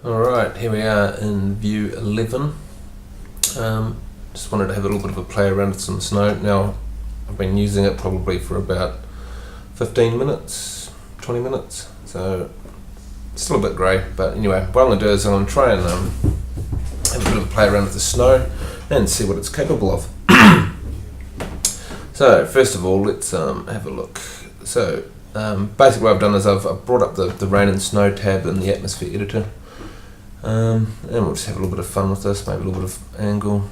Alright, here we are in Vue11. Just wanted to have a little bit of a play around with some snow. Now, I've been using it probably for about 15 minutes, 20 minutes, so it's still a bit grey, but anyway, what I'm going to do is I'm going to try and have a bit of a play around with the snow and see what it's capable of. So, first of all, let's have a look. So, basically what I've done is I've brought up the rain and snow tab in the atmosphere editor. And we'll just have a little bit of fun with this, maybe a little bit of angle,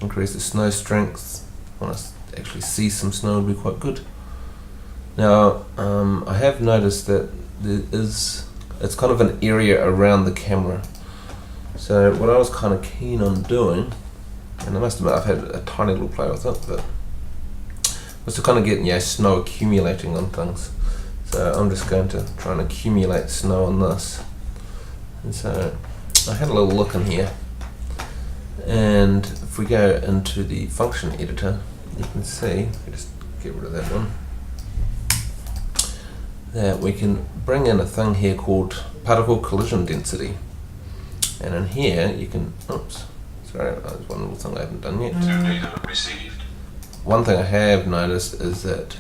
increase the snow strength. I want to actually see some snow would be quite good. Now, I have noticed that it's kind of an area around the camera. So what I was kind of keen on doing, and I must admit I've had a tiny little play with it, but was to kind of get snow accumulating on things. So I'm just going to try and accumulate snow on this. And so I had a little look in here, and if we go into the function editor, you can see, just get rid of that one, that we can bring in a thing here called particle collision density. And in here you can, there's one little thing I haven't done yet. Data received. One thing I have noticed is that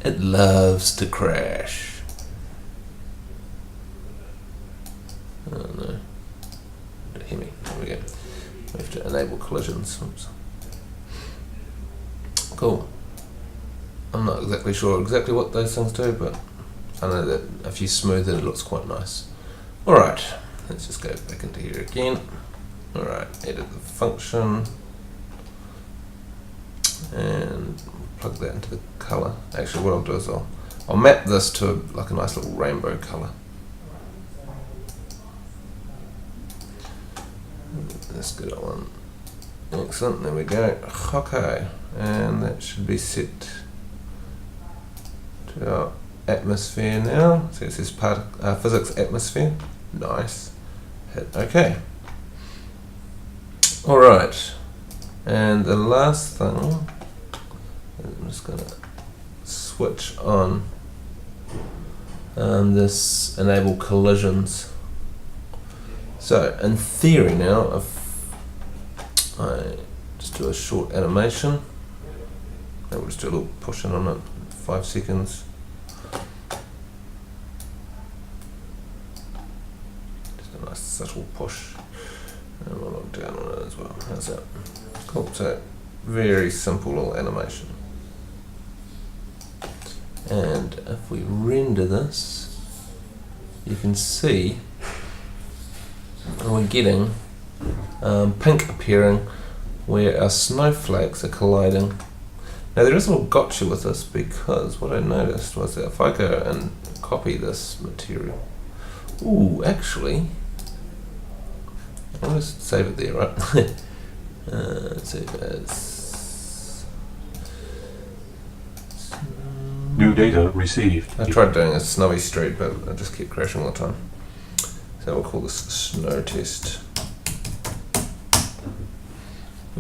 it loves to crash. Oh no. Hear me. There we go. We have to enable collisions. Oops. Cool. I'm not exactly sure exactly what those things do, but I know that if you smooth it, it looks quite nice. Alright, let's just go back into here again. Alright, edit the function. And plug that into the colour. Actually, what I'll do is I'll map this to like a nice little rainbow colour. That's a good one. Excellent, there we go. Okay, and that should be set to our atmosphere now. So it says physics atmosphere. Nice. Hit OK. Alright, and the last thing, I'm just going to switch on this enable collisions. So in theory now, if I just do a short animation, and we'll just do a little push in on it, 5 seconds. Just a nice subtle push, and we'll look down on it as well. How's that? Cool. So very simple little animation. And if we render this, you can see we're getting pink appearing where our snowflakes are colliding. Now there is a little gotcha with this, because what I noticed was that if I go and copy this material, actually, I'll just save it there, right? Save as New data received. I tried doing a snowy street, but I just kept crashing all the time. So we'll call this snow test.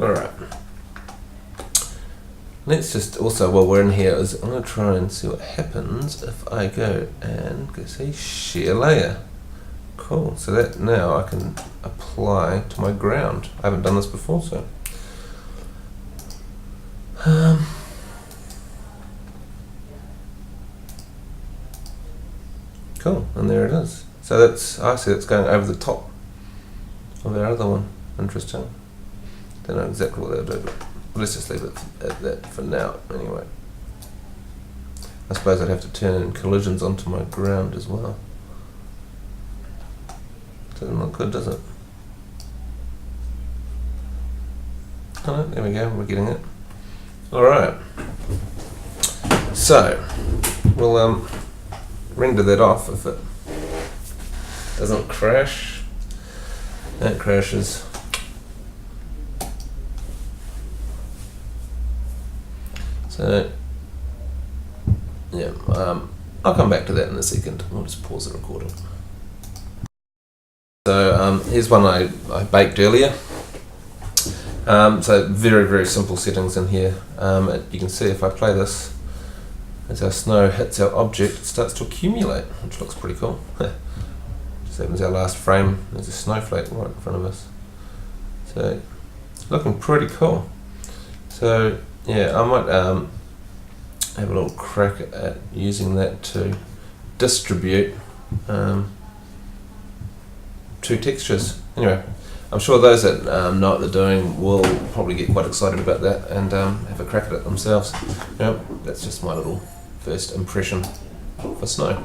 Alright. Let's just also, while we're in here, I'm going to try and see what happens if I go and say share layer. Cool. So that now I can apply to my ground. I haven't done this before, so. Cool, and there it is. So that's, I see it's going over the top of our other one. Interesting. Don't know exactly what they'll do, but let's just leave it at that for now anyway. I suppose I'd have to turn in collisions onto my ground as well. Doesn't look good, does it? Oh, there we go, we're getting it. Alright. So, we'll render that off if it doesn't crash. That crashes. So, yeah, I'll come back to that in a second. We'll just pause the recording. So here's one I baked earlier. So very, very simple settings in here. You can see if I play this, as our snow hits our object, it starts to accumulate, which looks pretty cool. Just So that was our last frame. There's a snowflake right in front of us. So looking pretty cool. So yeah, I might have a little crack at using that to distribute two textures. Anyway, I'm sure those that know what they're doing will probably get quite excited about that and have a crack at it themselves. That's just my little first impression for snow.